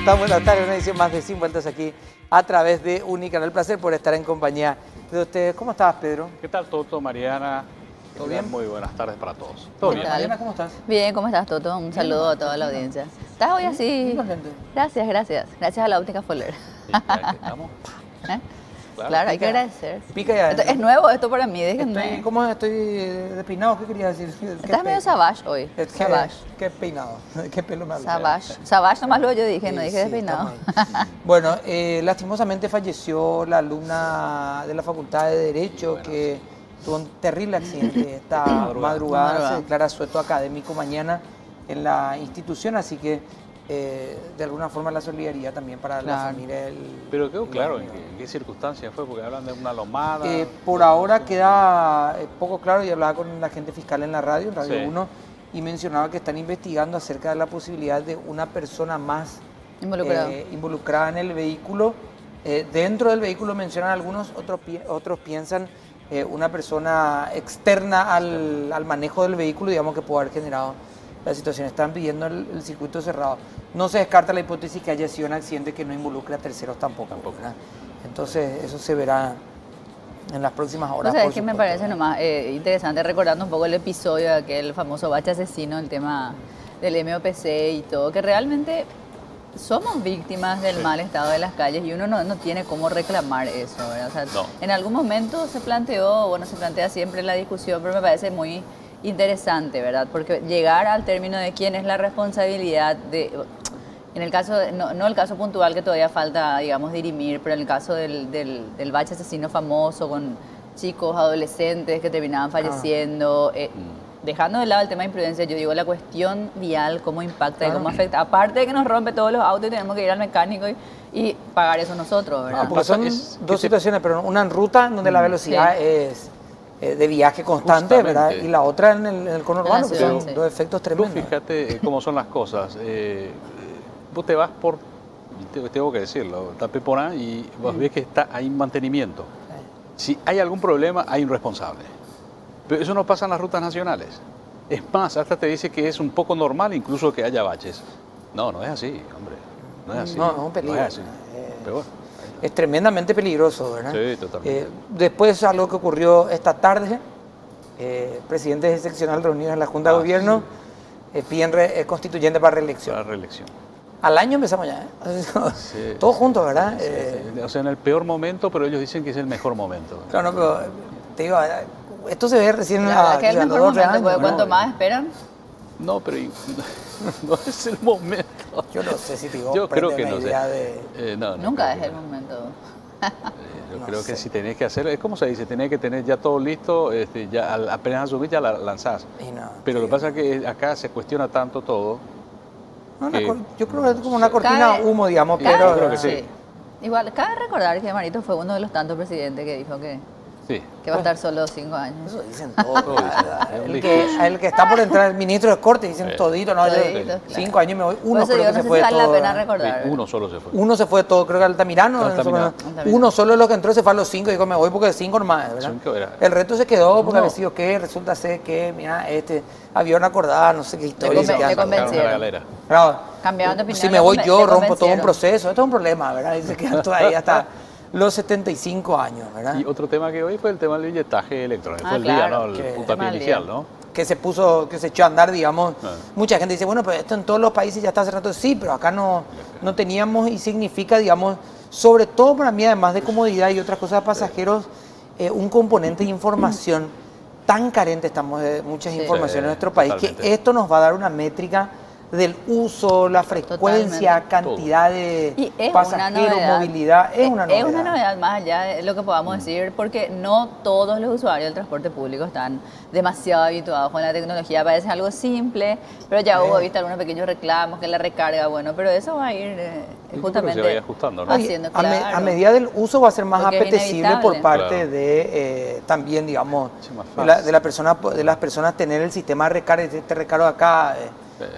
están? Buenas tardes, una edición más de Sin Vueltas aquí a través de Unicanal. Placer por estar en compañía de ustedes. ¿Cómo estás, Pedro? ¿Qué tal, Toto, Mariana? ¿Todo bien? Muy buenas tardes para todos. ¿Todo bien? Mariana, ¿cómo estás? Bien, ¿cómo estás, Toto? Un saludo a toda la audiencia. ¿Estás hoy así? Muy contento. Gracias, gracias. Gracias a la óptica Foller. Sí, ya que estamos. ¿Eh? Claro. Claro, hay que agradecer. Pica ya. Es nuevo esto para mí, déjenme. ¿Cómo estoy despeinado? ¿Qué querías decir? Estás medio savage hoy. Savage. ¿Qué peinado? ¿Qué pelo me habla? Savage. Savage nomás lo yo dije, no Sí, dije despeinado. estamos ahí. Bueno, lastimosamente falleció la alumna de la Facultad de Derecho que tuvo un terrible accidente esta madrugada. Se declara asueto académico mañana en la institución, así que de alguna forma la solidaridad también para la familia del... Pero quedó claro en qué circunstancias fue, porque hablan de una lomada. Por ahora queda poco claro, y hablaba con la agente fiscal en la radio, en Radio 1, y mencionaba que están investigando acerca de la posibilidad de una persona más involucrada en el vehículo. Dentro del vehículo mencionan algunos, otros piensan una persona externa al manejo del vehículo, digamos, que puede haber generado la situación. Están pidiendo el circuito cerrado. No se descarta la hipótesis que haya sido un accidente que no involucre a terceros tampoco. ¿Verdad? Entonces eso se verá en las próximas horas. ¿Sabes qué me parece nomás interesante? Recordando un poco el episodio de aquel famoso bache asesino, el tema del MOPC y todo, que realmente somos víctimas del mal estado de las calles y uno no tiene cómo reclamar eso, ¿verdad? O sea, en algún momento se planteó, bueno, se plantea siempre la discusión, pero me parece muy interesante, ¿verdad? Porque llegar al término de quién es la responsabilidad de... En el caso, no el caso puntual que todavía falta, digamos, dirimir, pero en el caso del bache asesino famoso con chicos, adolescentes que terminaban falleciendo, dejando de lado el tema de imprudencia, yo digo la cuestión vial, cómo impacta y cómo afecta. Aparte de que nos rompe todos los autos y tenemos que ir al mecánico y pagar eso nosotros, ¿verdad? Porque son dos situaciones, pero una en ruta donde la velocidad es de viaje constante, ¿verdad? Y la otra en el conurbano, que son dos efectos tremendos. Fíjate cómo son las cosas. Vos te vas por, tengo que decirlo, Tapeporán y vos ves que hay mantenimiento. Si hay algún problema, hay un responsable. Pero eso no pasa en las rutas nacionales. Es más, hasta te dice que es un poco normal incluso que haya baches. No es así, hombre. No es así. No, es un peligro. No es así. Pero bueno. Es tremendamente peligroso, ¿verdad? Sí, totalmente. Después, algo que ocurrió esta tarde, presidentes seccional reunidos en la Junta de Gobierno piden constituyente para reelección. Para reelección. Al año empezamos ya, Sí. Todos juntos, ¿verdad? Sí. O sea, en el peor momento, pero ellos dicen que es el mejor momento. Claro, no, pero te digo, esto se ve recién en la que es el mejor momento, porque cuanto más esperan. No, pero no es el momento. Yo no sé si te digo, yo creo que no sé. Nunca es el momento. Yo creo que si tenés que hacer, es como se dice, tenés que tener ya todo listo, ya apenas asumís ya la lanzás. Pero lo que pasa es que acá se cuestiona tanto todo. Yo creo que es como una cortina humo, digamos, pero... Yo creo que sí. Igual, cabe recordar que Marito fue uno de los tantos presidentes que dijo que va a estar solo 5 años. Eso dicen todos. El que está por entrar, el ministro de Corte, dicen todito, no, yo 5 años me voy. Uno creo que se fue de todo. Vale la pena recordar. Uno solo se fue. Uno se fue de todo, creo que Altamirano. Uno solo de los que entró se fue a los 5 y dijo, me voy porque 5 nomás, ¿verdad? El resto se quedó porque había sido que resulta ser que, mira, había una acordada, no sé qué historia. Le convencieron. Claro, cambiaron de opinión. Si me voy yo, rompo todo un proceso. Esto es un problema, ¿verdad? Dice que todavía hasta los 75 años, ¿verdad? Y otro tema que hoy fue el tema del billetaje electrónico. Fue el día, ¿no? El puntapié inicial, ¿no? Que se echó a andar, digamos. Mucha gente dice, bueno, pero esto en todos los países ya está hace rato. Sí, pero acá no teníamos, y significa, digamos, sobre todo para mí, además de comodidad y otras cosas de pasajeros, un componente de información tan carente estamos de muchas informaciones en nuestro país, que esto nos va a dar una métrica del uso, la frecuencia, cantidad de pasajeros, movilidad. Es una novedad. Es una novedad más allá de lo que podamos decir, porque no todos los usuarios del transporte público están demasiado habituados con la tecnología. Parece algo simple, pero ya hubo visto algunos pequeños reclamos, que la recarga, bueno, pero eso va a ir justamente se vaya ajustando, ¿no? haciendo a medida del uso va a ser más apetecible por parte de también, digamos, de las personas tener el sistema de recarga, este recargo acá.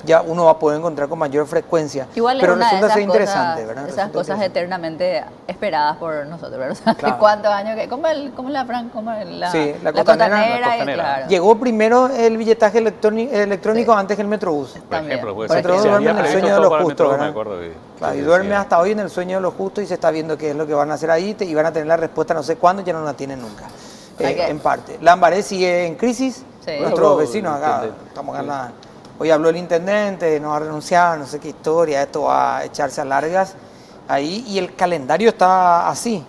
ya uno va a poder encontrar con mayor frecuencia. Igual pero es una resulta de ser esas interesante, cosas, ¿verdad? esas cosas eternamente esperadas por nosotros, ¿verdad? O sea, Claro. ¿cuántos años? Como la Sí, la costanera, claro. Llegó primero el billetaje electrónico Sí. antes que el Metrobús. Por ejemplo, puede ser Metrobús que se duerme había en el previsto sueño de todo los para el justos, Metrobús, me ¿verdad? acuerdo. Claro, y duerme hasta hoy en el sueño de los justos y se está viendo qué es lo que van a hacer ahí y van a tener la respuesta no sé cuándo, ya no la tienen nunca. En parte. Lambaré sigue en crisis, Sí. nuestros vecinos acá, estamos acá. Hoy habló el intendente, no va a renunciar, no sé qué historia, esto va a echarse a largas ahí y el calendario está así,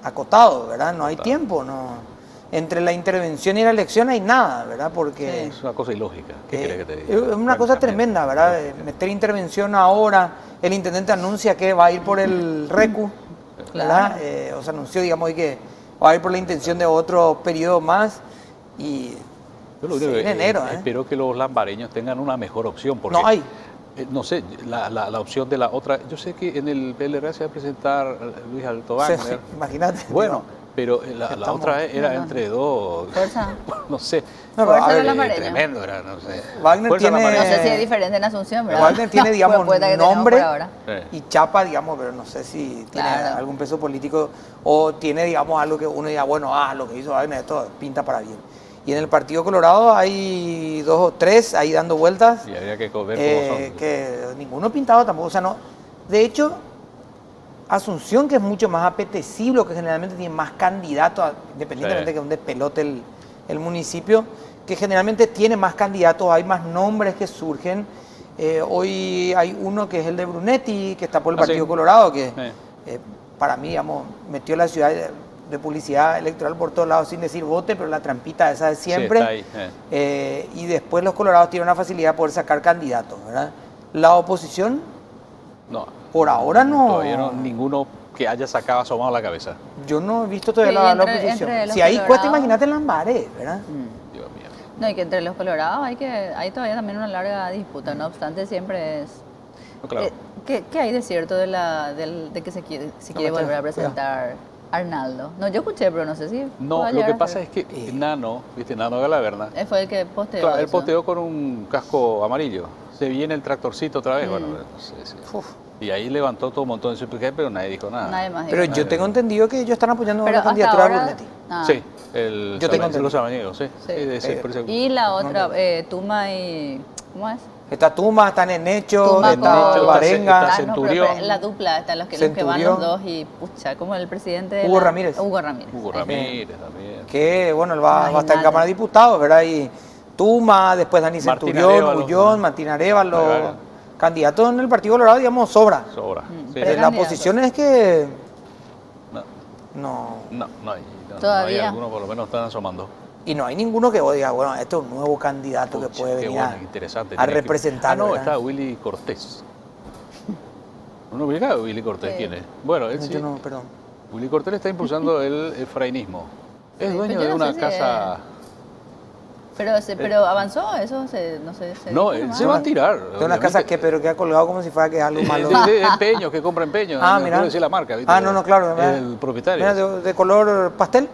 acotado, ¿verdad? No hay tiempo, no. Entre la intervención y la elección hay nada, ¿verdad? Porque Es una cosa ilógica. ¿Qué querés que te diga? es una cosa tremenda, ¿verdad? Meter intervención ahora, el intendente anuncia que va a ir por el RECU, ¿verdad? O sea, anunció, digamos, hoy que va a ir por la intención de otro periodo más y Yo lo único que enero, espero que los lambareños tengan una mejor opción. Porque, no hay. No sé, la opción de la otra. Yo sé que en el PLR se va a presentar Luis Alto Wagner. Imagínate. Bueno, pero la otra era entre dos. Fuerza. No sé. No, Fuerza a ver, de la Lambareña. Tremendo era, no sé. Wagner Fuerza tiene- lambareña. No sé si es diferente en Asunción, ¿verdad? Wagner tiene, digamos, Propuesta que tenemos nombre por ahora. y chapa, digamos, pero no sé si tiene Claro. algún peso político o tiene, digamos, algo que uno diga, bueno, lo que hizo Wagner, esto pinta para bien. Y en el Partido Colorado hay 2 o 3 ahí dando vueltas. Y habría que ver cómo son. Que ninguno pintado tampoco, o sea, no. De hecho, Asunción, que es mucho más apetecible, que generalmente tiene más candidatos, independientemente de que un despelote el municipio, que generalmente tiene más candidatos, hay más nombres que surgen. Hoy hay uno que es el de Brunetti, que está por el Partido Colorado, que para mí, digamos, metió la ciudad de publicidad electoral por todos lados sin decir vote, pero la trampita esa de siempre. Sí, está ahí, Y después los colorados tienen una facilidad de poder sacar candidatos, ¿verdad? La oposición, No. por ahora no. Todavía no, ninguno que haya sacado asomado la cabeza. Yo no he visto todavía Sí, la entre oposición. los Si ahí cuesta, colorados. imagínate en Lambaré, ¿verdad? Dios mío. No, y que entre los colorados hay todavía también una larga disputa, no obstante siempre es... No, claro. ¿Qué hay de cierto de que se quiere volver a presentar Arnaldo? No, yo escuché, pero no sé si... No, pueda lo que llegar a pasa ser. es que Nano Galaverna, Fue el que posteó claro, él eso. posteó con un casco amarillo. Se viene el tractorcito otra vez, bueno, no sé, sí. Y ahí levantó todo un montón de supermercados, pero nadie dijo nada. Nadie más dijo Pero nada. yo tengo entendido que ellos están apoyando Pero la hasta candidatura de ahora- Brunetti. Ah. Sí, Yo tengo los samaniegos, sí. Sí. Debe ser por ese- Y la otra, Tuma y... ¿Cómo es? Está Tuma, está Nenecho, Tuma está con- Varenga, está Ah, no, pero Centurión. la dupla, están los que van Centurión. los dos y, pucha, como el presidente de Hugo Ramírez. Hugo Ramírez. Hugo Ramírez también. que bueno, él va a estar en Imagínate. Cámara de Diputados, ¿verdad? Y Tuma, después Dani Martín Centurión, Arévalo. Ullón, Martín Arévalo, Arévalo. candidatos en el Partido Colorado, digamos, sobra. Sobra. Sí. Pero La candidatos. posición es que No, no, no hay. No hay Todavía. algunos, por lo menos están asomando. y no hay ninguno que vos digas, bueno, este es un nuevo candidato que Pucha, puede qué venir bueno, interesante. a Tiene que- representar. no, ¿verdad? está Willy Cortés. ¿No ubica a Willy Cortés? Sí. ¿Quién es? Bueno, él sí. Yo no, perdón. Willy Cortés está impulsando el efrainismo. Es Sí, dueño pero yo de no una sé si casa. Pero avanzó eso, no sé. No, dijo él nomás. se va a tirar. De una obviamente. casa que, pero que ha colgado como si fuera que es algo malo. De empeños, que compra empeños. Ah, no mira. quiero decir la marca. ¿viste? No, claro. El propietario. Mira, de color pastel.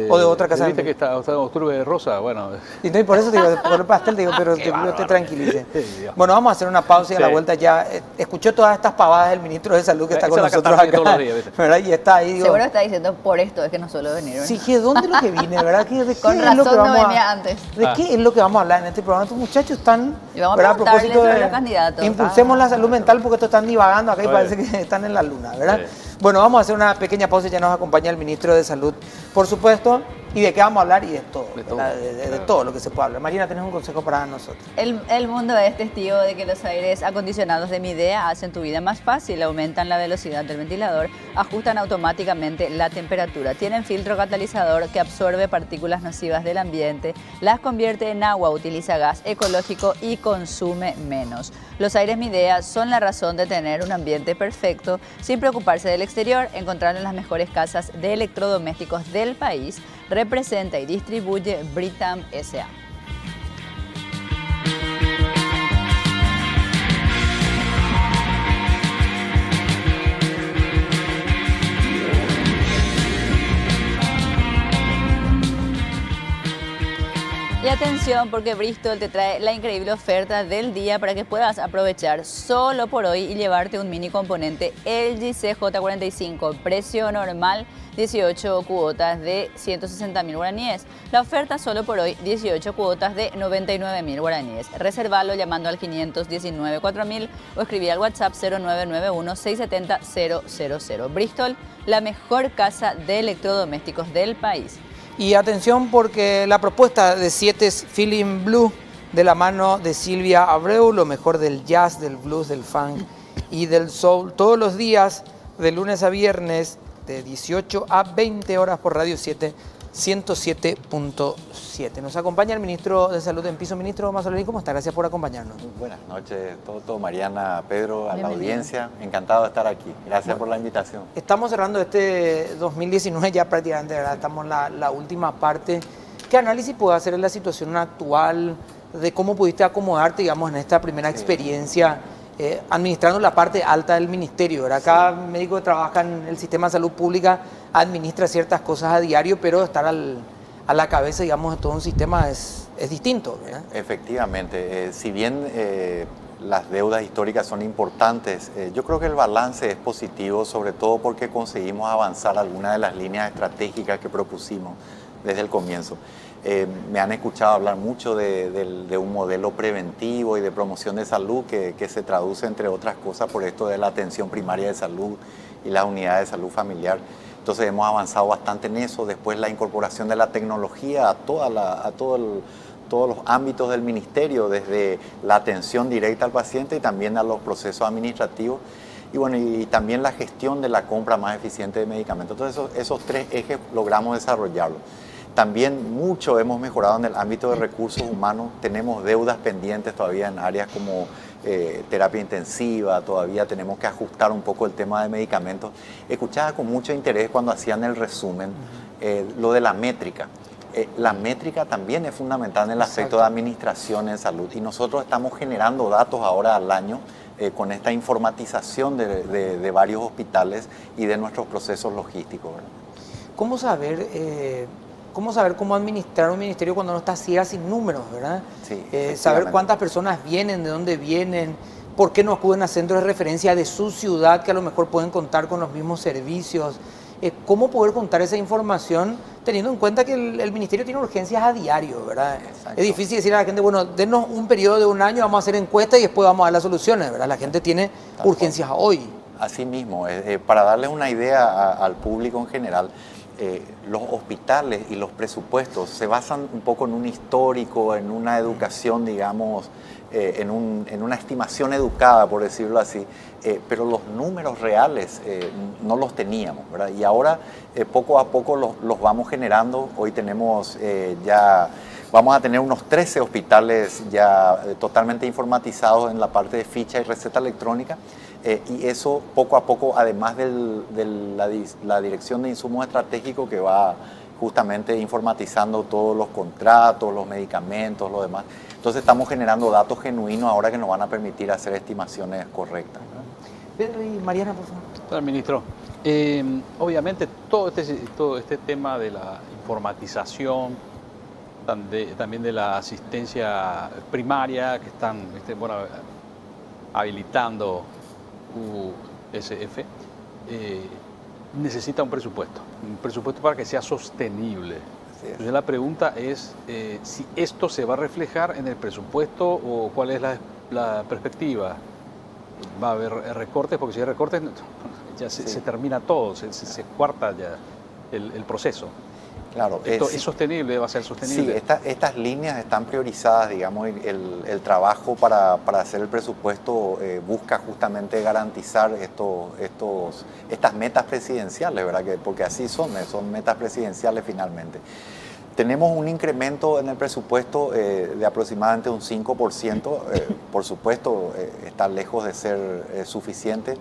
¿O de otra casa? ¿Viste que está en octubre de rosa? Bueno, Y no, y por eso te digo, de color pastel, te digo, pero Qué te bárbaro. tranquilice. Dios. Bueno, vamos a hacer una pausa y a la Sí. vuelta ya. Escuchó todas estas pavadas del ministro de Salud que está Esa con la nosotros cantamos acá. todos los días, ¿viste? ¿Verdad? Y está ahí, digo. Seguro está diciendo, por esto es que no suelo venir. ¿verdad? Sí, ¿de dónde es lo que vine, verdad? ¿De qué Con es lo razón que no vamos venía a, antes. ¿De qué es lo que vamos a hablar en este programa? Estos muchachos están, Y vamos a ¿verdad? preguntarles sobre los candidatos. Impulsemos la salud mental porque estos están divagando acá y Sí. parece que están en la luna, ¿verdad? Sí. Bueno, vamos a hacer una pequeña pausa y ya nos acompaña el ministro de Salud, por supuesto, y de qué vamos a hablar y de todo, De todo. ¿verdad? De todo lo que se puede hablar. Marina, tenés un consejo para nosotros. El mundo es testigo de que los aires acondicionados de Midea hacen tu vida más fácil, aumentan la velocidad del ventilador, ajustan automáticamente la temperatura, tienen filtro catalizador que absorbe partículas nocivas del ambiente, las convierte en agua, utiliza gas ecológico y consume menos. Los aires Midea son la razón de tener un ambiente perfecto, sin preocuparse del exterior, encontrarlo en las mejores casas de electrodomésticos del país. Representa y distribuye Britam S.A. Y atención, porque Bristol te trae la increíble oferta del día para que puedas aprovechar solo por hoy y llevarte un mini componente LG CJ45, precio normal 18 cuotas de 160.000 guaraníes. La oferta solo por hoy, 18 cuotas de 99.000 guaraníes. Reservalo llamando al 519 4000 o escribir al WhatsApp 0991 670 000. Bristol, la mejor casa de electrodomésticos del país. Y atención porque la propuesta de 7 Feeling Blue de la mano de Silvia Abreu, lo mejor del jazz, del blues, del funk y del soul, todos los días de lunes a viernes de 18 a 20 horas por Radio 7, 107.7. Nos acompaña el ministro de Salud en Piso. Ministro Mazzoleni, ¿cómo está? Gracias por acompañarnos. Muy buenas noches, todo Mariana, Pedro, a la audiencia. Encantado de estar aquí. Gracias por la invitación. Estamos cerrando este 2019 ya prácticamente, ¿verdad? Estamos en la última parte. ¿Qué análisis puede hacer en la situación actual de cómo pudiste acomodarte, digamos, en esta primera experiencia administrando la parte alta del ministerio, ¿verdad? Cada médico que trabaja en el sistema de salud pública administra ciertas cosas a diario, pero estar a la cabeza, digamos, de todo un sistema es distinto, ¿verdad? Efectivamente, si bien las deudas históricas son importantes, yo creo que el balance es positivo, sobre todo porque conseguimos avanzar algunas de las líneas estratégicas que propusimos desde el comienzo. Me han escuchado hablar mucho de un modelo preventivo y de promoción de salud que se traduce, entre otras cosas, por esto de la atención primaria de salud y las unidades de salud familiar. Entonces hemos avanzado bastante en eso. Después la incorporación de la tecnología a todos los ámbitos del ministerio, desde la atención directa al paciente y también a los procesos administrativos. Y bueno, y también la gestión de la compra más eficiente de medicamentos. Entonces esos tres ejes logramos desarrollarlos. También mucho hemos mejorado en el ámbito de recursos humanos. Tenemos deudas pendientes todavía en áreas como terapia intensiva. Todavía tenemos que ajustar un poco el tema de medicamentos. Escuchaba con mucho interés cuando hacían el resumen lo de la métrica. La métrica también es fundamental en el aspecto de administración en salud. Y nosotros estamos generando datos ahora al año con esta informatización de varios hospitales y de nuestros procesos logísticos, ¿verdad? ¿Cómo saber cómo administrar un ministerio cuando no está ciega sin números, ¿verdad? Sí, saber cuántas personas vienen, de dónde vienen, por qué no acuden a centros de referencia de su ciudad que a lo mejor pueden contar con los mismos servicios. ¿Cómo poder contar esa información teniendo en cuenta que el ministerio tiene urgencias a diario, ¿verdad? Exacto. Es difícil decir a la gente, bueno, denos un periodo de un año, vamos a hacer encuestas y después vamos a dar las soluciones, ¿verdad? La gente tiene urgencias hoy. Así mismo, para darles una idea al público en general, los hospitales y los presupuestos se basan un poco en un histórico, en una educación, digamos, en una estimación educada, por decirlo así, pero los números reales no los teníamos, ¿verdad? Y ahora poco a poco los vamos generando. Hoy tenemos vamos a tener unos 13 hospitales ya totalmente informatizados en la parte de ficha y receta electrónica. Y eso poco a poco, además de la dirección de insumos estratégicos que va justamente informatizando todos los contratos, los medicamentos, lo demás. Entonces estamos generando datos genuinos ahora que nos van a permitir hacer estimaciones correctas, ¿no? Pedro y Mariana, por favor. Ministro, obviamente todo este tema de la informatización, también de la asistencia primaria que están habilitando USF, necesita un presupuesto para que sea sostenible. Entonces la pregunta es si esto se va a reflejar en el presupuesto o cuál es la perspectiva. ¿Va a haber recortes? Porque si hay recortes ya se termina todo, se cuarta ya el proceso. Claro, ¿Esto es sostenible? ¿Va a ser sostenible? Sí, estas líneas están priorizadas, digamos, el trabajo para hacer el presupuesto busca justamente garantizar estas metas presidenciales, ¿verdad? Porque así son metas presidenciales finalmente. Tenemos un incremento en el presupuesto de aproximadamente un 5%, por supuesto está lejos de ser suficiente.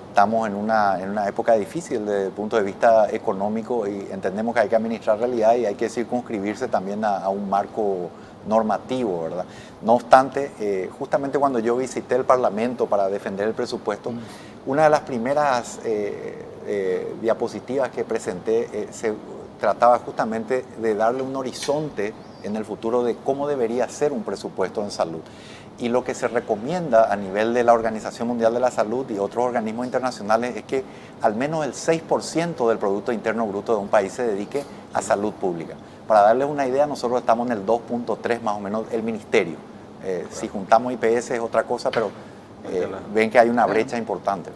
Estamos en una época difícil desde el punto de vista económico y entendemos que hay que administrar realidad y hay que circunscribirse también a un marco normativo, ¿verdad? No obstante, justamente cuando yo visité el Parlamento para defender el presupuesto, una de las primeras diapositivas que presenté se trataba justamente de darle un horizonte en el futuro de cómo debería ser un presupuesto en salud. Y lo que se recomienda a nivel de la Organización Mundial de la Salud y otros organismos internacionales es que al menos el 6% del Producto Interno Bruto de un país se dedique a salud pública. Para darles una idea, nosotros estamos en el 2.3 más o menos el ministerio. Si juntamos IPS es otra cosa, pero ven que hay una brecha importante.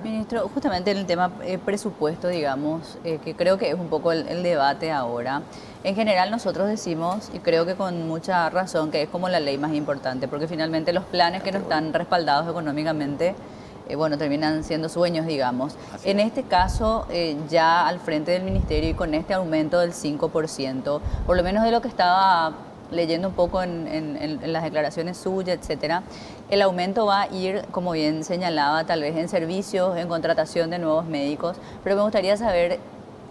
Ministro, justamente en el tema presupuesto, digamos, que creo que es un poco el debate ahora. En general nosotros decimos, y creo que con mucha razón, que es como la ley más importante, porque finalmente los planes que no están respaldados económicamente, bueno, terminan siendo sueños, digamos. En este caso, ya al frente del ministerio y con este aumento del 5%, por lo menos de lo que estaba leyendo un poco en las declaraciones suyas, etcétera, el aumento va a ir, como bien señalaba, tal vez en servicios, en contratación de nuevos médicos, pero me gustaría saber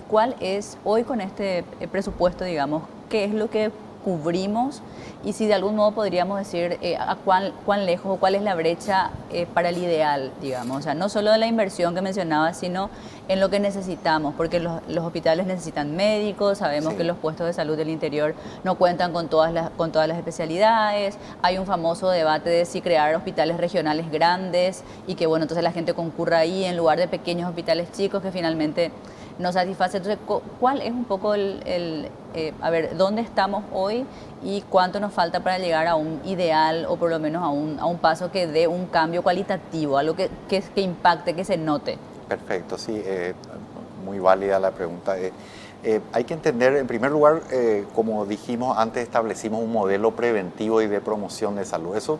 cuál es, hoy con este presupuesto, digamos, qué es lo que cubrimos y si de algún modo podríamos decir a cuán lejos o cuál es la brecha para el ideal, digamos. O sea, no solo de la inversión que mencionaba, sino en lo que necesitamos, porque los hospitales necesitan médicos, sabemos que los puestos de salud del interior no cuentan con todas las especialidades, hay un famoso debate de si crear hospitales regionales grandes y que, bueno, entonces la gente concurra ahí en lugar de pequeños hospitales chicos que finalmente no satisface. Entonces, ¿cuál es un poco a ver, dónde estamos hoy y cuánto nos falta para llegar a un ideal o por lo menos a un paso que dé un cambio cualitativo, algo que impacte, que se note? Perfecto, sí, muy válida la pregunta. Hay que entender, en primer lugar, como dijimos antes, establecimos un modelo preventivo y de promoción de salud. Eso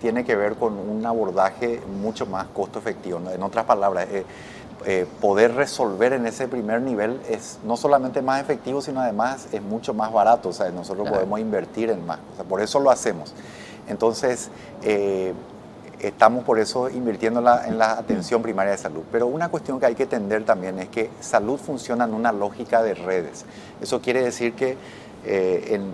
tiene que ver con un abordaje mucho más costo efectivo, ¿no? En otras palabras, poder resolver en ese primer nivel es no solamente más efectivo, sino además es mucho más barato. O sea, nosotros podemos invertir en más. O sea, por eso lo hacemos. Entonces, estamos por eso invirtiendo en la atención primaria de salud. Pero una cuestión que hay que entender también es que salud funciona en una lógica de redes. Eso quiere decir que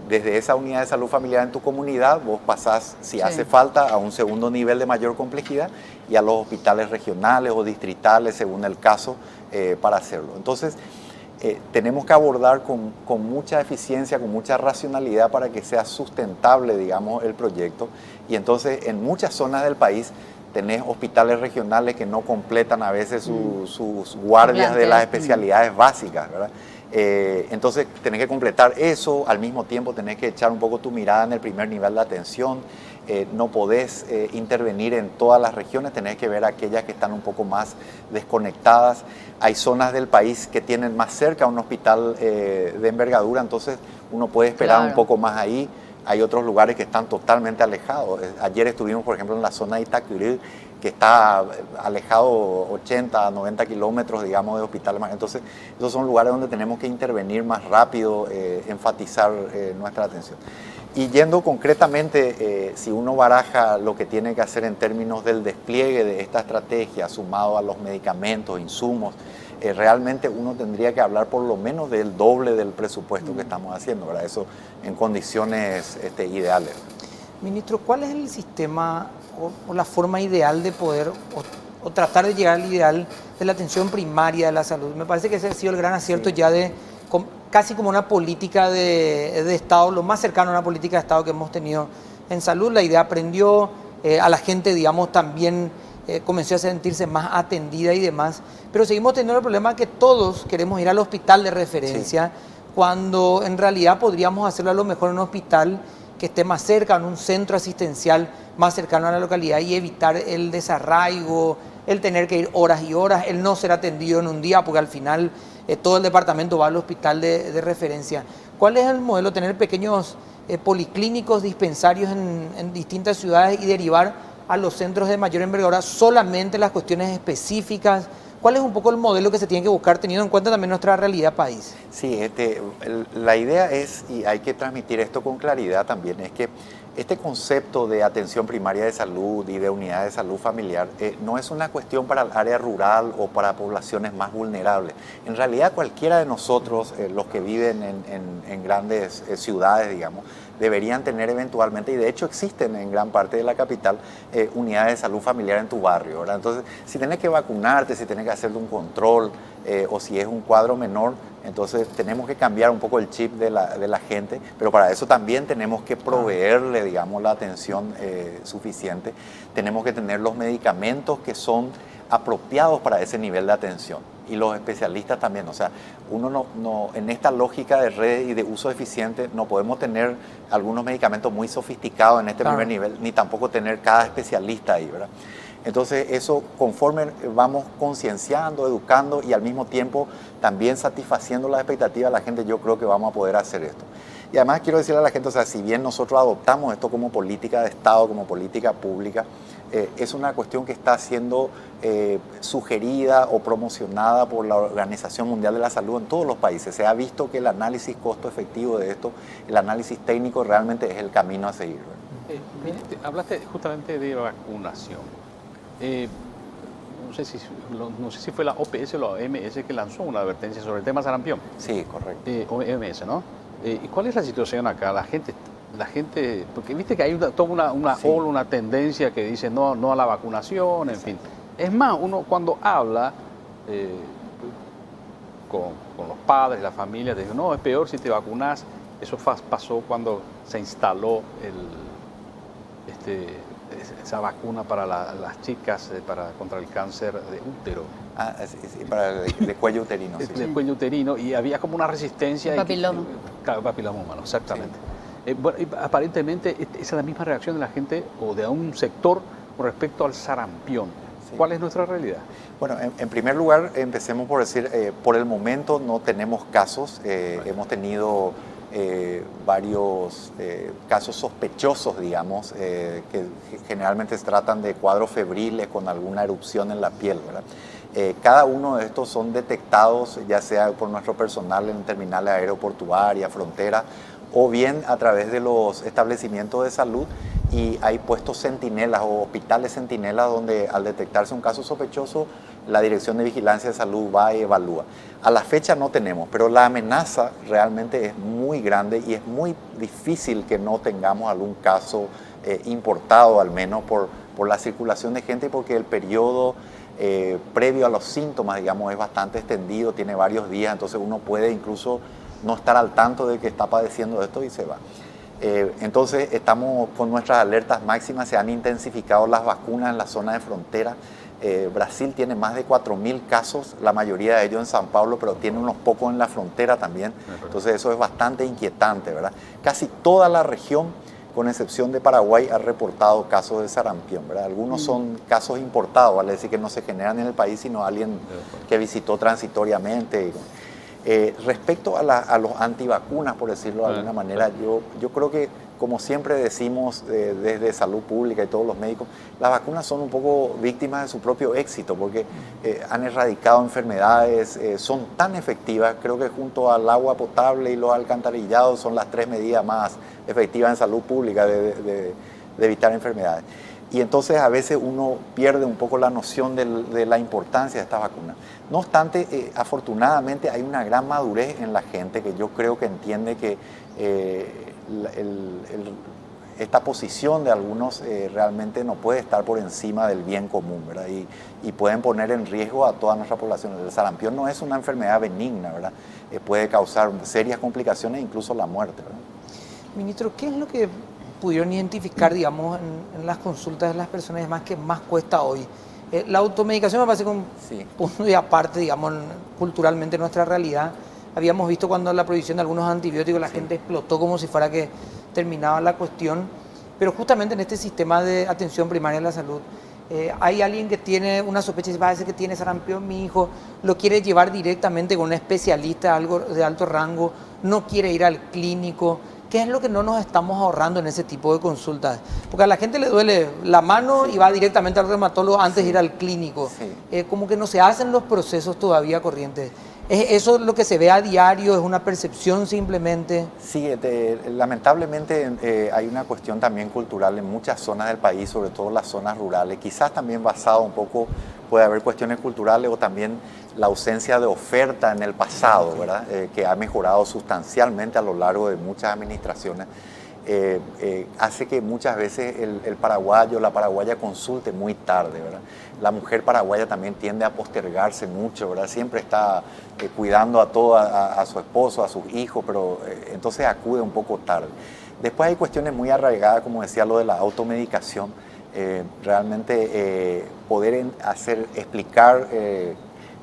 desde esa unidad de salud familiar en tu comunidad, vos pasás, si hace falta, a un segundo nivel de mayor complejidad y a los hospitales regionales o distritales, según el caso, para hacerlo. Entonces, tenemos que abordar con mucha eficiencia, con mucha racionalidad para que sea sustentable, digamos, el proyecto. Y entonces, en muchas zonas del país, tenés hospitales regionales que no completan a veces sus guardias de las especialidades básicas, ¿verdad? Entonces tenés que completar eso, al mismo tiempo tenés que echar un poco tu mirada en el primer nivel de atención, no podés intervenir en todas las regiones, tenés que ver aquellas que están un poco más desconectadas. Hay zonas del país que tienen más cerca un hospital de envergadura, entonces uno puede esperar un poco más ahí. Hay otros lugares que están totalmente alejados. Ayer estuvimos, por ejemplo, en la zona de Itacurú, que está alejado 80, 90 kilómetros, digamos, de hospitales. Entonces, esos son lugares donde tenemos que intervenir más rápido, enfatizar nuestra atención. Y yendo concretamente, si uno baraja lo que tiene que hacer en términos del despliegue de esta estrategia, sumado a los medicamentos, insumos, realmente uno tendría que hablar por lo menos del doble del presupuesto que estamos haciendo, ¿verdad? Eso en condiciones ideales. Ministro, ¿cuál es el sistema o la forma ideal de poder o tratar de llegar al ideal de la atención primaria de la salud? Me parece que ese ha sido el gran acierto ya casi como una política de Estado, lo más cercano a una política de Estado que hemos tenido en salud. La idea aprendió, a la gente, digamos, también comenzó a sentirse más atendida y demás, pero seguimos teniendo el problema que todos queremos ir al hospital de referencia, cuando en realidad podríamos hacerlo a lo mejor en un hospital que esté más cerca, en un centro asistencial más cercano a la localidad, y evitar el desarraigo, el tener que ir horas y horas, el no ser atendido en un día, porque al final todo el departamento va al hospital de referencia. ¿Cuál es el modelo? Tener pequeños policlínicos, dispensarios en distintas ciudades y derivar a los centros de mayor envergadura solamente las cuestiones específicas. ¿Cuál es un poco el modelo que se tiene que buscar teniendo en cuenta también nuestra realidad país? Sí, la idea es, y hay que transmitir esto con claridad también, es que este concepto de atención primaria de salud y de unidad de salud familiar no es una cuestión para el área rural o para poblaciones más vulnerables. En realidad cualquiera de nosotros, los que viven en grandes ciudades, digamos, deberían tener eventualmente, y de hecho existen en gran parte de la capital, unidades de salud familiar en tu barrio, ¿verdad? Entonces, si tenés que vacunarte, si tenés que hacer un control o si es un cuadro menor, Entonces tenemos que cambiar un poco el chip de la gente, pero para eso también tenemos que proveerle, digamos, la atención suficiente. Tenemos que tener los medicamentos que son apropiados para ese nivel de atención. Y los especialistas también, o sea, uno no en esta lógica de red y de uso eficiente no podemos tener algunos medicamentos muy sofisticados en este primer nivel, ni tampoco tener cada especialista ahí, ¿verdad? Entonces eso, conforme vamos concienciando, educando y al mismo tiempo también satisfaciendo las expectativas de la gente, yo creo que vamos a poder hacer esto. Y además quiero decirle a la gente, o sea, si bien nosotros adoptamos esto como política de Estado, como política pública, es una cuestión que está siendo sugerida o promocionada por la Organización Mundial de la Salud en todos los países. Se ha visto que el análisis costo-efectivo de esto, el análisis técnico realmente es el camino a seguir. Hablaste justamente de vacunación. No sé si fue la OPS o la OMS que lanzó una advertencia sobre el tema sarampión. Sí, correcto. OMS, ¿no? ¿Y cuál es la situación acá? La gente, porque viste que hay toda una ola, una tendencia que dice no a la vacunación, en fin. Es más, uno cuando habla con los padres, la familia, te dice, no, es peor si te vacunas. Eso pasó cuando se instaló esa vacuna para las chicas contra el cáncer de útero. Sí, para el de cuello uterino. Sí. El cuello uterino, y había como una resistencia. El papiloma. Claro, el papiloma humano, exactamente. Sí. Bueno, y aparentemente esa es la misma reacción de la gente o de un sector con respecto al sarampión. Sí. ¿Cuál es nuestra realidad? Bueno, en primer lugar, empecemos por decir, por el momento no tenemos casos. Hemos tenido varios casos sospechosos, digamos, que generalmente se tratan de cuadros febriles con alguna erupción en la piel, ¿verdad? Cada uno de estos son detectados ya sea por nuestro personal en terminales aeroportuarias, fronteras, o bien a través de los establecimientos de salud, y hay puestos centinelas o hospitales centinelas donde al detectarse un caso sospechoso la Dirección de Vigilancia de Salud va y evalúa. A la fecha no tenemos, pero la amenaza realmente es muy grande y es muy difícil que no tengamos algún caso importado, al menos por la circulación de gente y porque el periodo previo a los síntomas, digamos, es bastante extendido, tiene varios días, entonces uno puede incluso no estar al tanto de que está padeciendo esto y se va. Entonces estamos con nuestras alertas máximas, se han intensificado las vacunas en la zona de frontera. Brasil tiene más de 4.000 casos, la mayoría de ellos en San Pablo, pero tiene unos pocos en la frontera también. Entonces eso es bastante inquietante, ¿verdad? Casi toda la región, con excepción de Paraguay, ha reportado casos de sarampión, ¿verdad? Algunos son casos importados, vale decir que no se generan en el país, sino alguien que visitó transitoriamente. Respecto a los antivacunas, por decirlo de alguna manera, yo creo que, como siempre decimos desde Salud Pública y todos los médicos, las vacunas son un poco víctimas de su propio éxito porque han erradicado enfermedades, son tan efectivas, creo que junto al agua potable y los alcantarillados son las 3 medidas más efectivas en salud pública de evitar enfermedades. Y entonces a veces uno pierde un poco la noción de la importancia de estas vacunas. No obstante, afortunadamente hay una gran madurez en la gente que yo creo que entiende que esta posición de algunos realmente no puede estar por encima del bien común, ¿verdad? Y pueden poner en riesgo a toda nuestra población. El sarampión no es una enfermedad benigna, ¿verdad? Puede causar serias complicaciones e incluso la muerte, ¿verdad? Ministro, ¿qué es lo que pudieron identificar, digamos, en las consultas de las personas y demás que más cuesta hoy? La automedicación me parece que un punto y aparte, digamos, culturalmente nuestra realidad. Habíamos visto cuando la prohibición de algunos antibióticos la gente explotó como si fuera que terminaba la cuestión, pero justamente en este sistema de atención primaria de la salud hay alguien que tiene una sospecha y parece que tiene sarampión, mi hijo lo quiere llevar directamente con un especialista, algo de alto rango, no quiere ir al clínico. ¿Qué es lo que no nos estamos ahorrando en ese tipo de consultas? Porque a la gente le duele la mano y va directamente al reumatólogo antes de ir al clínico. Como que no se hacen los procesos todavía corrientes. ¿Es eso lo que se ve a diario? ¿Es una percepción simplemente? Sí, lamentablemente hay una cuestión también cultural en muchas zonas del país, sobre todo las zonas rurales. Quizás también basado un poco, puede haber cuestiones culturales o también la ausencia de oferta en el pasado, ¿verdad? Que ha mejorado sustancialmente a lo largo de muchas administraciones. hace que muchas veces el paraguayo, la paraguaya consulte muy tarde, ¿verdad? La mujer paraguaya también tiende a postergarse mucho, ¿verdad? Siempre está cuidando a su esposo, a sus hijos, pero entonces acude un poco tarde. Después hay cuestiones muy arraigadas, como decía, lo de la automedicación. Realmente poder explicar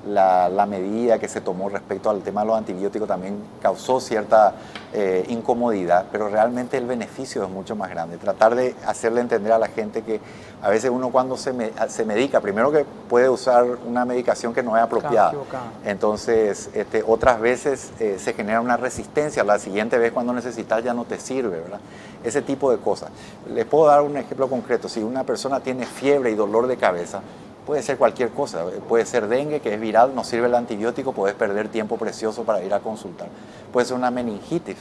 la medida que se tomó respecto al tema de los antibióticos también causó cierta incomodidad, pero realmente el beneficio es mucho más grande. Tratar de hacerle entender a la gente que a veces uno cuando se medica, primero que puede usar una medicación que no es apropiada, entonces otras veces se genera una resistencia, la siguiente vez cuando necesitas ya no te sirve, ¿verdad? Ese tipo de cosas. Les puedo dar un ejemplo concreto. Si una persona tiene fiebre y dolor de cabeza, puede ser cualquier cosa, puede ser dengue, que es viral, no sirve el antibiótico, puedes perder tiempo precioso para ir a consultar. Puede ser una meningitis,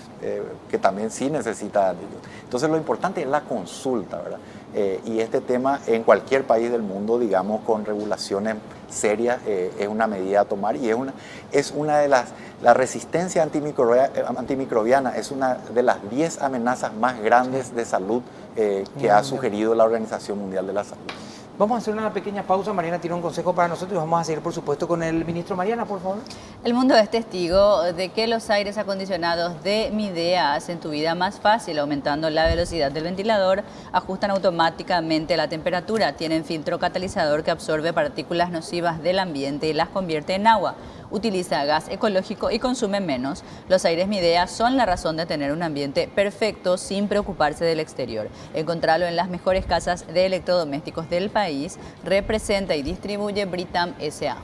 que también sí necesita antibiótico. Entonces lo importante es la consulta, ¿verdad? Y este tema en cualquier país del mundo, digamos, con regulaciones serias, es una medida a tomar y es una de la resistencia antimicrobiana es una de las 10 amenazas más grandes de salud que ha sugerido la Organización Mundial de la Salud. Vamos a hacer una pequeña pausa. Mariana tiene un consejo para nosotros y vamos a seguir, por supuesto, con el ministro. Mariana, por favor. El mundo es testigo de que los aires acondicionados de Midea hacen tu vida más fácil, aumentando la velocidad del ventilador, ajustan automáticamente la temperatura, tienen filtro catalizador que absorbe partículas nocivas del ambiente y las convierte en agua. Utiliza gas ecológico y consume menos. Los aires Midea son la razón de tener un ambiente perfecto sin preocuparse del exterior. Encontralo en las mejores casas de electrodomésticos del país. Representa y distribuye Britam S.A.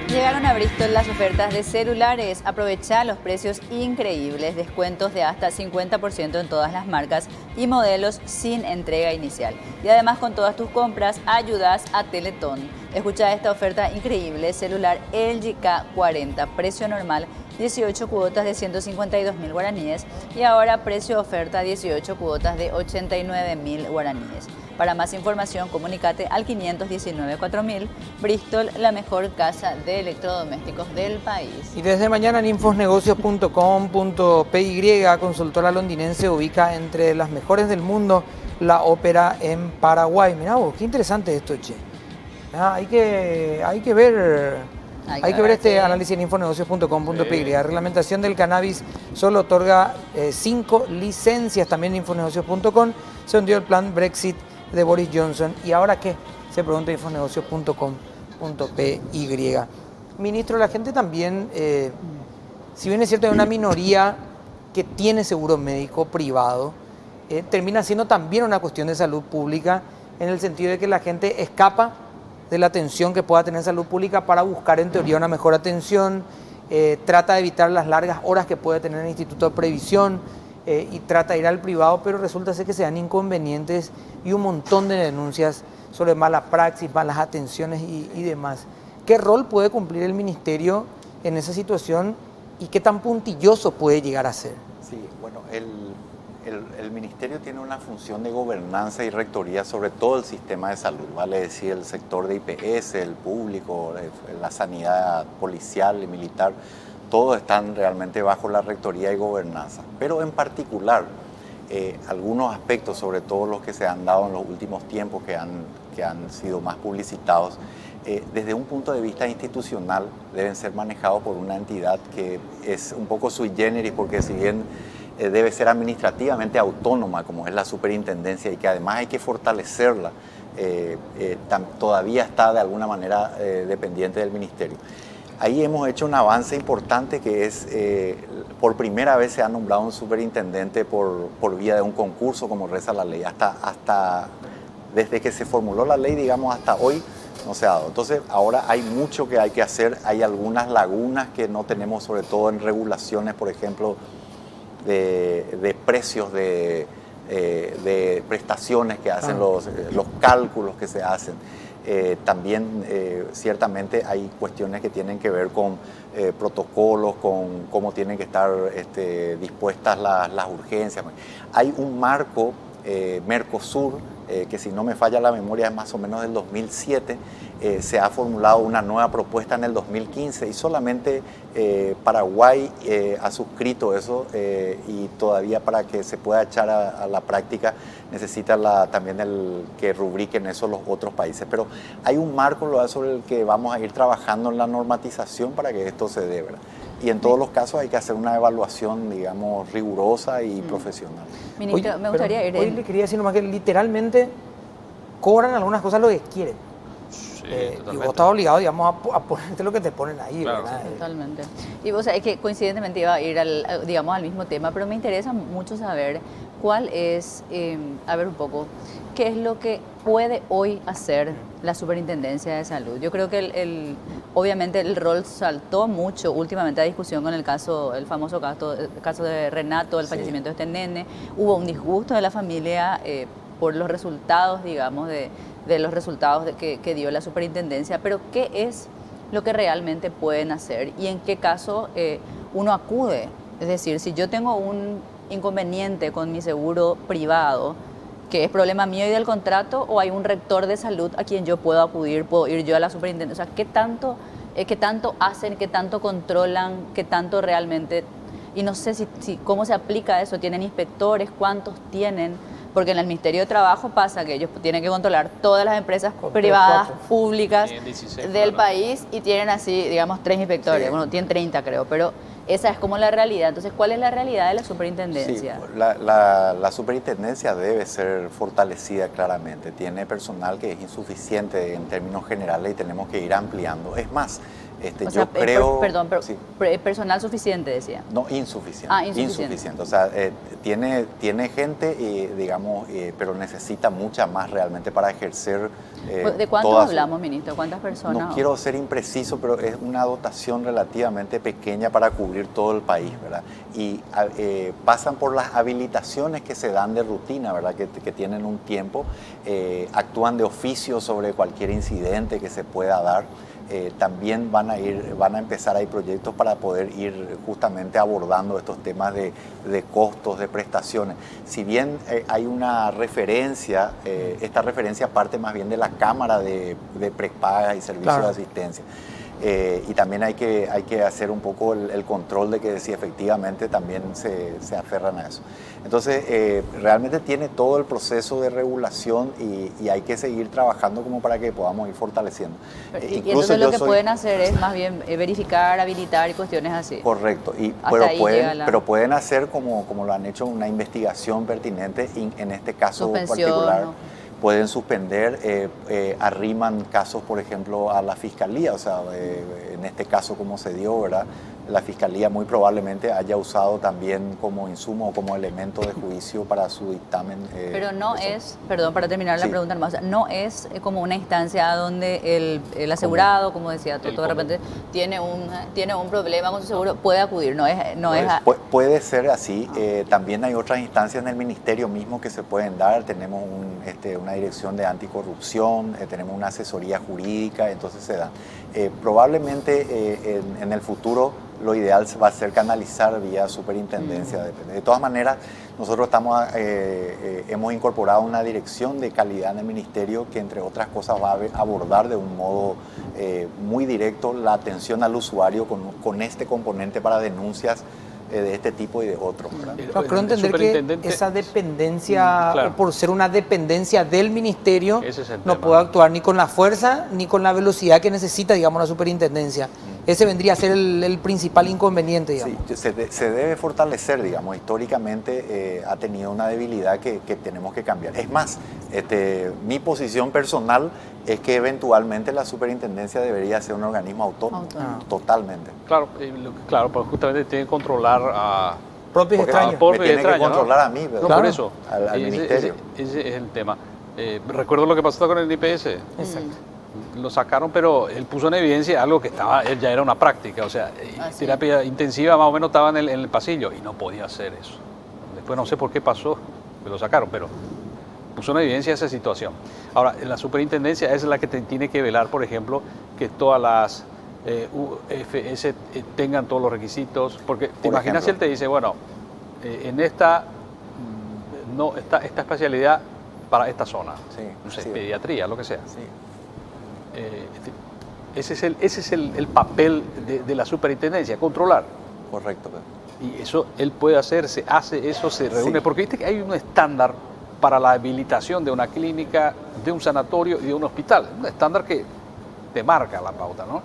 Llegaron a Bristol las ofertas de celulares. Aprovecha los precios increíbles, descuentos de hasta 50% en todas las marcas y modelos sin entrega inicial. Y además con todas tus compras ayudas a Teletón. Escucha esta oferta increíble: celular LG K40, precio normal 18 cuotas de 152.000 guaraníes y ahora precio oferta 18 cuotas de 89.000 guaraníes. Para más información, comunícate al 519-4000. Bristol, la mejor casa de electrodomésticos del país. Y desde mañana en infosnegocios.com.py, consultora londinense ubica entre las mejores del mundo la ópera en Paraguay. Mirá vos, qué interesante esto, che. Hay que ver este análisis en infosnegocios.com.py. La reglamentación del cannabis solo otorga 5 licencias. También en infosnegocios.com se hundió el plan Brexit de Boris Johnson. ¿Y ahora qué? Se pregunta en infosnegocios.com.py. Ministro, la gente también, si bien es cierto, hay una minoría que tiene seguro médico privado, termina siendo también una cuestión de salud pública, en el sentido de que la gente escapa de la atención que pueda tener salud pública para buscar en teoría una mejor atención, trata de evitar las largas horas que puede tener el Instituto de Previsión y trata de ir al privado, pero resulta ser que se dan inconvenientes y un montón de denuncias sobre mala praxis, malas atenciones y demás. ¿Qué rol puede cumplir el ministerio en esa situación y qué tan puntilloso puede llegar a ser? Sí, bueno, el ministerio tiene una función de gobernanza y rectoría sobre todo el sistema de salud, vale decir, el sector de IPS, el público, la sanidad policial y militar, todos están realmente bajo la rectoría y gobernanza. Pero en particular, algunos aspectos, sobre todo los que se han dado en los últimos tiempos, que han sido más publicitados, desde un punto de vista institucional deben ser manejados por una entidad que es un poco sui generis, porque si bien debe ser administrativamente autónoma, como es la superintendencia, y que además hay que fortalecerla, todavía está de alguna manera dependiente del ministerio. Ahí hemos hecho un avance importante, que es, por primera vez se ha nombrado un superintendente por vía de un concurso, como reza la ley. Hasta desde que se formuló la ley, digamos, hasta hoy no se ha dado. Entonces, ahora hay mucho que hay que hacer. Hay algunas lagunas que no tenemos, sobre todo en regulaciones, por ejemplo, de precios de prestaciones que hacen, los cálculos que se hacen. También ciertamente hay cuestiones que tienen que ver con protocolos, con cómo tienen que estar dispuestas las urgencias. Hay un marco Mercosur que si no me falla la memoria es más o menos del 2007, se ha formulado una nueva propuesta en el 2015 y solamente Paraguay ha suscrito eso y todavía para que se pueda echar a la práctica necesita también que rubriquen eso los otros países. Pero hay un marco sobre el que vamos a ir trabajando en la normatización para que esto se dé, ¿verdad? Y en todos los casos hay que hacer una evaluación, digamos, rigurosa y profesional. Ministro, Oye, me gustaría ir... Hoy le quería decir nomás que literalmente cobran algunas cosas lo que quieren. Sí, y vos estás obligado, digamos, a ponerte lo que te ponen ahí, claro, ¿verdad? Sí, totalmente. Y vos sabés que coincidentemente iba a ir al mismo tema, pero me interesa mucho saber cuál es, a ver un poco, qué es lo que puede hoy hacer la Superintendencia de Salud. Yo creo que obviamente el rol saltó mucho últimamente a discusión con el famoso caso de Renato, el fallecimiento de este nene. Hubo un disgusto de la familia por los resultados, digamos, de los resultados que dio la superintendencia, pero ¿qué es lo que realmente pueden hacer y en qué caso uno acude? Es decir, si yo tengo un inconveniente con mi seguro privado, que es problema mío y del contrato, o hay un rector de salud a quien yo puedo acudir, puedo ir yo a la superintendencia. O sea, ¿qué tanto hacen, qué tanto controlan, qué tanto realmente? Y no sé cómo se aplica eso, ¿tienen inspectores? ¿Cuántos tienen? Porque en el Ministerio de Trabajo pasa que ellos tienen que controlar todas las empresas privadas, públicas del país y tienen así, digamos, 3 inspectores. Sí. Bueno, tienen 30 creo, pero esa es como la realidad. Entonces, ¿cuál es la realidad de la superintendencia? Sí, la superintendencia debe ser fortalecida claramente. Tiene personal que es insuficiente en términos generales y tenemos que ir ampliando. Es más, yo creo... Perdón, pero sí. Personal suficiente, decía. No, insuficiente. Ah, insuficiente. O sea, tiene gente, digamos, pero necesita mucha más realmente para ejercer... ¿De cuántos hablamos, ministro? ¿Cuántas personas? No quiero ser impreciso, pero es una dotación relativamente pequeña para cubrir todo el país, ¿verdad? Y pasan por las habilitaciones que se dan de rutina, ¿verdad? Que tienen un tiempo, actúan de oficio sobre cualquier incidente que se pueda dar. También van a empezar, hay proyectos para poder ir justamente abordando estos temas de costos, de prestaciones. Si bien hay una referencia, esta referencia parte más bien de la Cámara de Prepagas y Servicios de Asistencia. Y también hay que hacer un poco el control de que si efectivamente también se aferran a eso. Entonces, realmente tiene todo el proceso de regulación y hay que seguir trabajando como para que podamos ir fortaleciendo. Y entonces lo que pueden hacer es más bien verificar, habilitar y cuestiones así. Correcto, pero pueden hacer como lo han hecho, una investigación pertinente en este caso particular. ¿No? Pueden suspender, arriman casos, por ejemplo, a la Fiscalía, o sea, en este caso como se dio, ¿verdad? La Fiscalía muy probablemente haya usado también como insumo o como elemento de juicio para su dictamen. Pero no es, perdón, para terminar la pregunta más, no es como una instancia donde el asegurado, como decía Toto, de repente tiene un problema con su seguro, puede acudir, Puede ser así. También hay otras instancias en el Ministerio mismo que se pueden dar. Tenemos una dirección de anticorrupción, tenemos una asesoría jurídica, entonces se dan. Probablemente en el futuro lo ideal va a ser canalizar vía superintendencia. De todas maneras, nosotros hemos incorporado una dirección de calidad en el Ministerio que, entre otras cosas, va a abordar de un modo muy directo la atención al usuario con este componente para denuncias de este tipo y de otros. Creo entender que esa dependencia, por ser una dependencia del Ministerio, no puede actuar ni con la fuerza ni con la velocidad que necesita, digamos, la superintendencia. Ese vendría a ser el principal inconveniente, digamos. Sí, se debe fortalecer, digamos. Históricamente ha tenido una debilidad que tenemos que cambiar. Es más, mi posición personal es que eventualmente la superintendencia debería ser un organismo autónomo. Totalmente. Claro, pues justamente tiene que controlar a propios extraños. Me tiene que controlar a mí, ¿verdad? Por eso, al ministerio. Ese es el tema. Recuerdo lo que pasó con el IPS. Exacto. Lo sacaron, pero él puso en evidencia algo que ya era una práctica, o sea, terapia intensiva más o menos estaba en el pasillo y no podía hacer eso. Después no sé por qué pasó, que lo sacaron, pero puso en evidencia esa situación. Ahora, la superintendencia es la que tiene que velar, por ejemplo, que todas las UFS tengan todos los requisitos, porque te imaginas si él te dice, bueno, en esta especialidad para esta zona. Sí, No sé, sí. pediatría, lo que sea. Sí. Ese es el papel de la superintendencia, controlar. Correcto. Pedro. Y eso él puede hacer, se hace eso, se reúne. Sí. Porque viste que hay un estándar para la habilitación de una clínica, de un sanatorio y de un hospital. Un estándar que te marca la pauta, ¿no?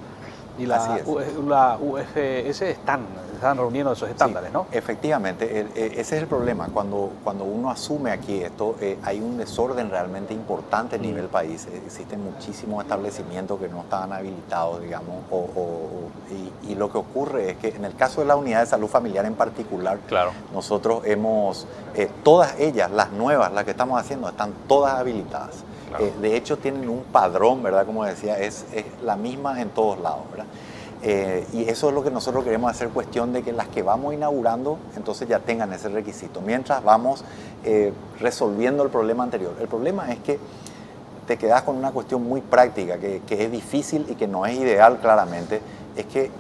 Y Así es. la UFS están reuniendo esos estándares, Sí, ¿no? efectivamente, ese es el problema. Cuando uno asume aquí esto, hay un desorden realmente importante a nivel país. Existen muchísimos establecimientos que no estaban habilitados, digamos, y lo que ocurre es que en el caso de la unidad de salud familiar en particular, Claro. nosotros hemos, todas ellas, las nuevas, las que estamos haciendo, están todas habilitadas. Claro. De hecho, tienen un padrón, ¿verdad? Como decía, es la misma en todos lados, ¿verdad? Y eso es lo que nosotros queremos hacer, cuestión de que las que vamos inaugurando, entonces ya tengan ese requisito, mientras vamos resolviendo el problema anterior. El problema es que te quedas con una cuestión muy práctica, que es difícil y que no es ideal claramente, es que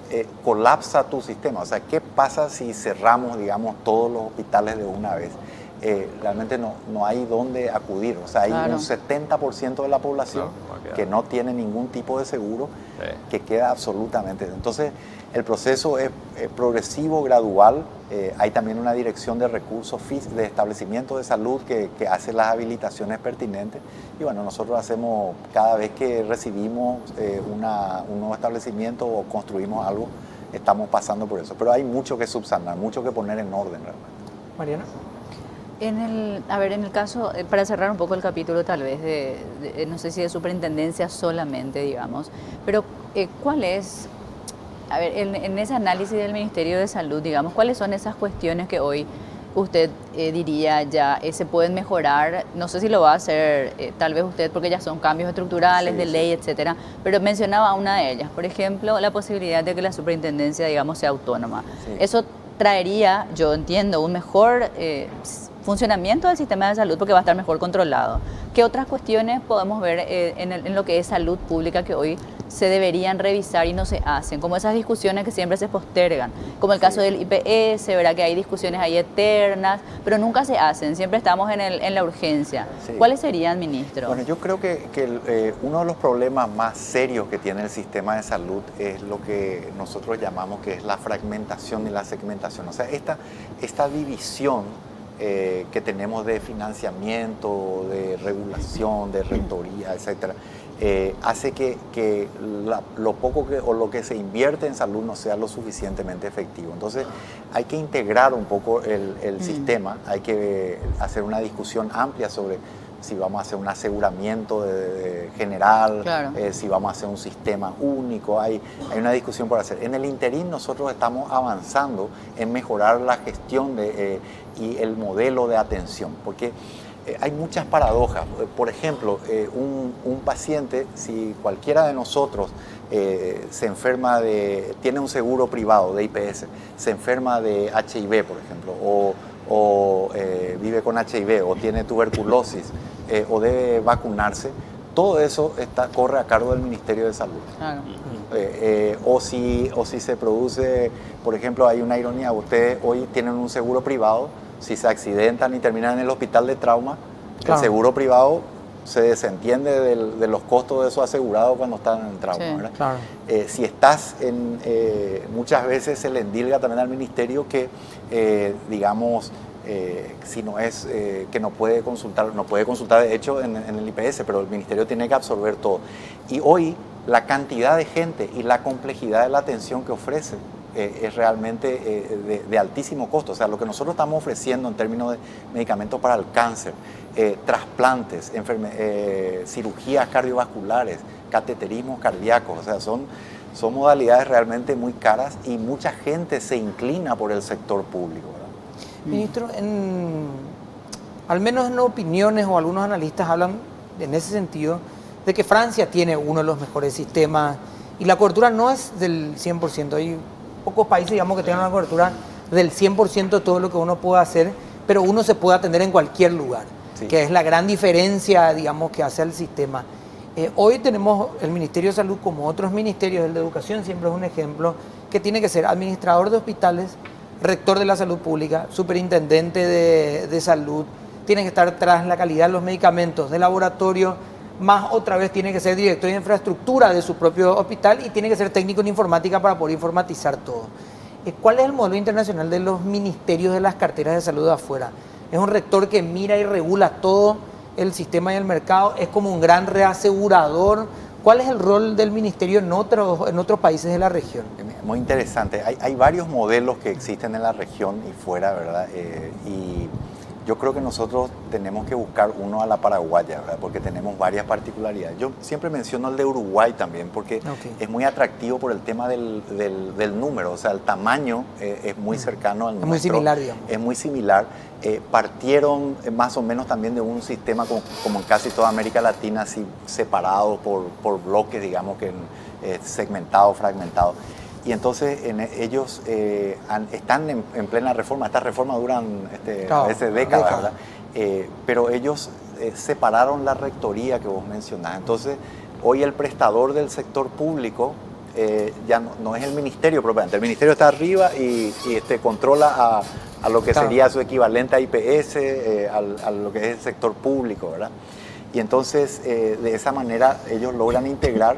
colapsa tu sistema. O sea, ¿qué pasa si cerramos, digamos, todos los hospitales de una vez? Realmente no hay dónde acudir. O sea, hay Claro. un 70% de la población que no tiene ningún tipo de seguro, que queda absolutamente. Entonces, el proceso es progresivo, gradual. Hay también una dirección de recursos de establecimientos de salud que hace las habilitaciones pertinentes. Y bueno, nosotros hacemos, cada vez que recibimos un nuevo establecimiento o construimos algo, estamos pasando por eso. Pero hay mucho que subsanar, mucho que poner en orden realmente. Mariana. En el caso, para cerrar un poco el capítulo tal vez no sé si de superintendencia solamente, digamos, pero ¿cuál es, a ver, en ese análisis del Ministerio de Salud, digamos, cuáles son esas cuestiones que hoy usted diría ya se pueden mejorar? No sé si lo va a hacer tal vez usted porque ya son cambios estructurales, Sí, de sí. ley, etcétera, pero mencionaba una de ellas, por ejemplo, la posibilidad de que la superintendencia, digamos, sea autónoma. Sí. Eso traería, yo entiendo, un mejor funcionamiento del sistema de salud porque va a estar mejor controlado. ¿Qué otras cuestiones podemos ver en lo que es salud pública que hoy se deberían revisar y no se hacen? Como esas discusiones que siempre se postergan, como el caso del IPS, ¿verdad? Que hay discusiones ahí eternas, pero nunca se hacen, siempre estamos en la urgencia. Sí. ¿Cuáles serían, ministro? Bueno, yo creo que uno de los problemas más serios que tiene el sistema de salud es lo que nosotros llamamos que es la fragmentación y la segmentación. O sea, esta división que tenemos de financiamiento, de regulación, de rectoría, etcétera, hace que lo poco o lo que se invierte en salud no sea lo suficientemente efectivo. Entonces hay que integrar un poco el sistema, hay que hacer una discusión amplia sobre si vamos a hacer un aseguramiento general, Claro. Si vamos a hacer un sistema único, hay una discusión por hacer. En el interín nosotros estamos avanzando en mejorar la gestión y el modelo de atención, porque hay muchas paradojas. Por ejemplo, un paciente, si cualquiera de nosotros se enferma tiene un seguro privado de IPS, se enferma de HIV, por ejemplo, o vive con HIV, o tiene tuberculosis, o debe vacunarse, todo eso corre a cargo del Ministerio de Salud. Claro. O si se produce, por ejemplo, hay una ironía, ustedes hoy tienen un seguro privado, si se accidentan y terminan en el hospital de trauma, Claro. el seguro privado se desentiende de los costos de su asegurado cuando están en el trauma, Sí. ¿verdad? Claro. Si estás muchas veces se le endilga también al ministerio que, digamos, si no es que no puede consultar de hecho en el IPS, pero el ministerio tiene que absorber todo. Y hoy la cantidad de gente y la complejidad de la atención que ofrece es realmente de altísimo costo. O sea, lo que nosotros estamos ofreciendo en términos de medicamentos para el cáncer, trasplantes, cirugías cardiovasculares, cateterismos cardíacos, o sea, son modalidades realmente muy caras y mucha gente se inclina por el sector público, ¿verdad? Ministro, al menos en opiniones o algunos analistas hablan en ese sentido de que Francia tiene uno de los mejores sistemas y la cobertura no es del 100%. Hay pocos países, digamos, que tengan una cobertura del 100% de todo lo que uno puede hacer, pero uno se puede atender en cualquier lugar, Sí. que es la gran diferencia, digamos, que hace el sistema. Hoy tenemos el Ministerio de Salud, como otros ministerios, el de Educación siempre es un ejemplo, que tiene que ser administrador de hospitales, rector de la salud pública, superintendente de salud, tiene que estar tras la calidad de los medicamentos, de laboratorio, más otra vez tiene que ser director de infraestructura de su propio hospital y tiene que ser técnico en informática para poder informatizar todo. ¿Cuál es el modelo internacional de los ministerios de las carteras de salud de afuera? Es un rector que mira y regula todo el sistema y el mercado, es como un gran reasegurador. ¿Cuál es el rol del ministerio en otros países de la región? Muy interesante. Hay varios modelos que existen en la región y fuera, ¿verdad? Y yo creo que nosotros tenemos que buscar uno a la paraguaya, ¿verdad? Porque tenemos varias particularidades. Yo siempre menciono el de Uruguay también, porque es muy atractivo por el tema del número, o sea, el tamaño es muy cercano al nuestro. Es muy similar, digamos. Es muy similar. Partieron más o menos también de un sistema como en casi toda América Latina, así separado por bloques, digamos, que segmentado, fragmentado. Y entonces ellos están en plena reforma. Estas reformas duran a veces décadas, ¿verdad? Pero ellos separaron la rectoría que vos mencionás. Entonces, hoy el prestador del sector público ya no es el ministerio propiamente. El ministerio está arriba y controla a lo que sería su equivalente a IPS, a lo que es el sector público, ¿verdad? Y entonces, de esa manera, ellos logran integrar.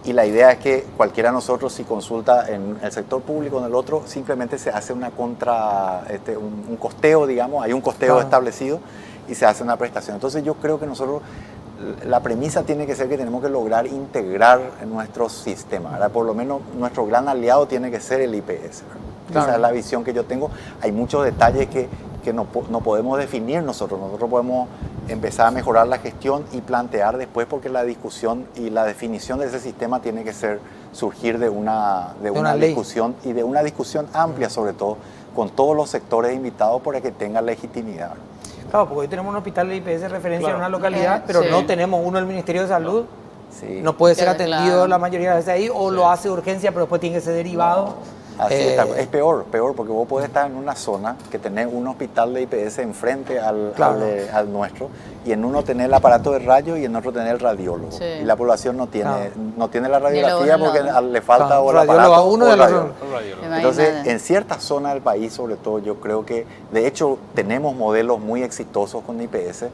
Y la idea es que cualquiera de nosotros, si consulta en el sector público o en el otro, simplemente se hace un costeo, digamos, hay un costeo establecido y se hace una prestación. Entonces yo creo que nosotros, la premisa tiene que ser que tenemos que lograr integrar en nuestro sistema, ¿verdad? Por lo menos nuestro gran aliado tiene que ser el IPS, ¿verdad? Esa es la visión que yo tengo. Hay muchos detalles que no podemos definir nosotros. Nosotros podemos empezar a mejorar la gestión y plantear después, porque la discusión y la definición de ese sistema tiene que surgir de una discusión y de una discusión amplia, sobre todo con todos los sectores invitados para que tenga legitimidad. Claro, porque hoy tenemos un hospital de IPS de referencia en una localidad, pero no tenemos uno del Ministerio de Salud. Sí. No puede ser atendido la mayoría de veces ahí, o lo hace de urgencia, pero después tiene que ser derivado. Así es peor, porque vos podés estar en una zona que tenés un hospital de IPS enfrente al nuestro, y en uno tenés el aparato de rayo y en otro tenés el radiólogo. Sí. Y la población no tiene la radiografía porque le falta o el aparato o el radiólogo. Entonces, en ciertas zonas del país, sobre todo, yo creo que, de hecho, tenemos modelos muy exitosos con IPS,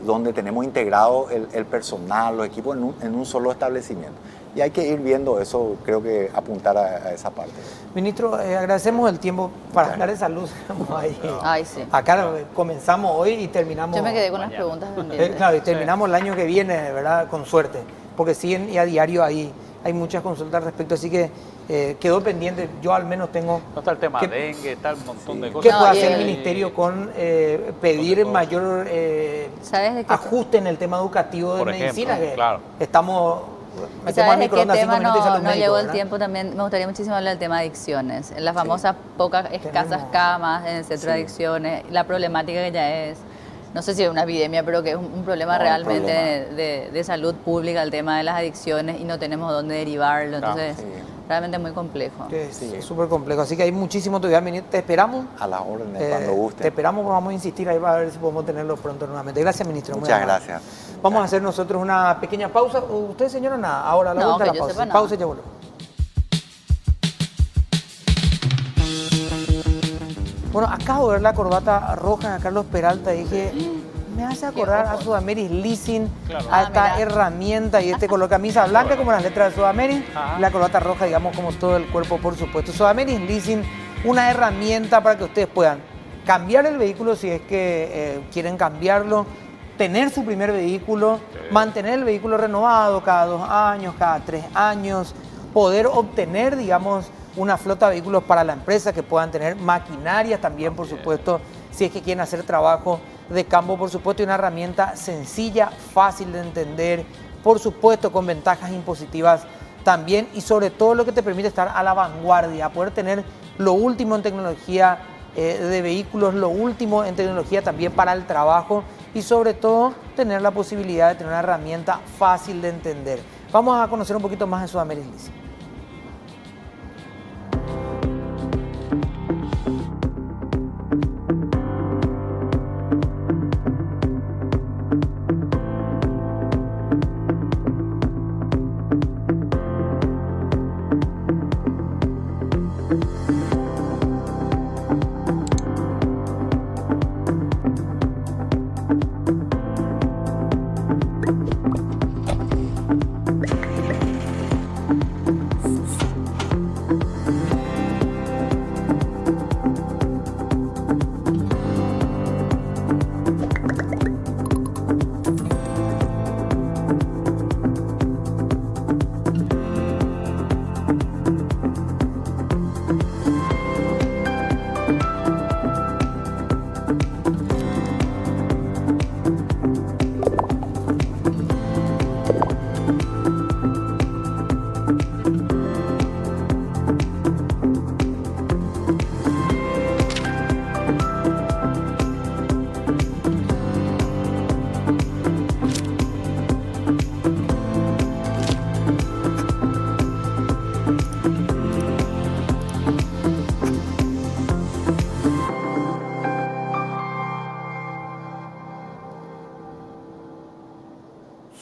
donde tenemos integrado el personal, los equipos en un solo establecimiento. Y hay que ir viendo eso, creo que apuntar a esa parte. Ministro, agradecemos el tiempo para hablar de salud. Ay, sí. Acá comenzamos hoy y terminamos. Yo me quedé con las preguntas pendientes. Claro, y terminamos el año que viene, ¿verdad? Con suerte. Porque siguen y a diario hay muchas consultas al respecto, así que quedó pendiente. Yo al menos tengo. No está el tema dengue, está un montón de cosas. ¿Qué puede hacer el ministerio con pedir mayor ajuste en el tema educativo de medicina? Claro. Estamos. ¿Sabes de qué tema no llegó el tiempo también? Me gustaría muchísimo hablar del tema de adicciones. En las famosas escasas camas en el centro de adicciones, la problemática que ya es, no sé si es una epidemia, pero que es un problema realmente de salud pública, el tema de las adicciones, y no tenemos dónde derivarlo. Entonces, realmente es muy complejo. Sí, es súper complejo. Así que hay muchísimo todavía. Te esperamos. A la orden, cuando guste. Te esperamos, vamos a insistir ahí para ver si podemos tenerlo pronto nuevamente. Gracias, ministro. Muchas gracias. Vamos a hacer nosotros una pequeña pausa. ¿Usted, señora, nada? Ahora la vuelta a la pausa. Pausa y ya volvemos. Bueno, acabo de ver la corbata roja de Carlos Peralta y dije, me hace acordar a Sudameris Leasing, a esta herramienta y color camisa blanca como las letras de Sudameris, y la corbata roja, digamos, como todo el cuerpo, por supuesto. Sudameris Leasing, una herramienta para que ustedes puedan cambiar el vehículo si es que quieren cambiarlo, tener su primer vehículo, mantener el vehículo renovado cada 2 años, cada 3 años, poder obtener, digamos, una flota de vehículos para la empresa, que puedan tener maquinarias también, por supuesto, si es que quieren hacer trabajo de campo, por supuesto, y una herramienta sencilla, fácil de entender, por supuesto, con ventajas impositivas también, y sobre todo lo que te permite estar a la vanguardia, poder tener lo último en tecnología de vehículos, lo último en tecnología también para el trabajo, y sobre todo tener la posibilidad de tener una herramienta fácil de entender. Vamos a conocer un poquito más de Sudameris Leasing.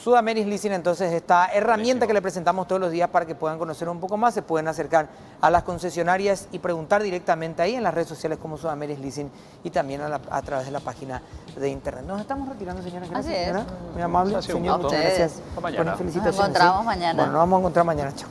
Sudameris Leasing, entonces, esta herramienta que le presentamos todos los días para que puedan conocer un poco más, se pueden acercar a las concesionarias y preguntar directamente ahí en las redes sociales como Sudameris Leasing y también a través de la página de internet. Nos estamos retirando, señora. Gracias, Así es. señora. Muy amable. Señor, muchas gracias. Hasta mañana. Felicitaciones. Nos encontramos mañana. Bueno, nos vamos a encontrar mañana. Chao.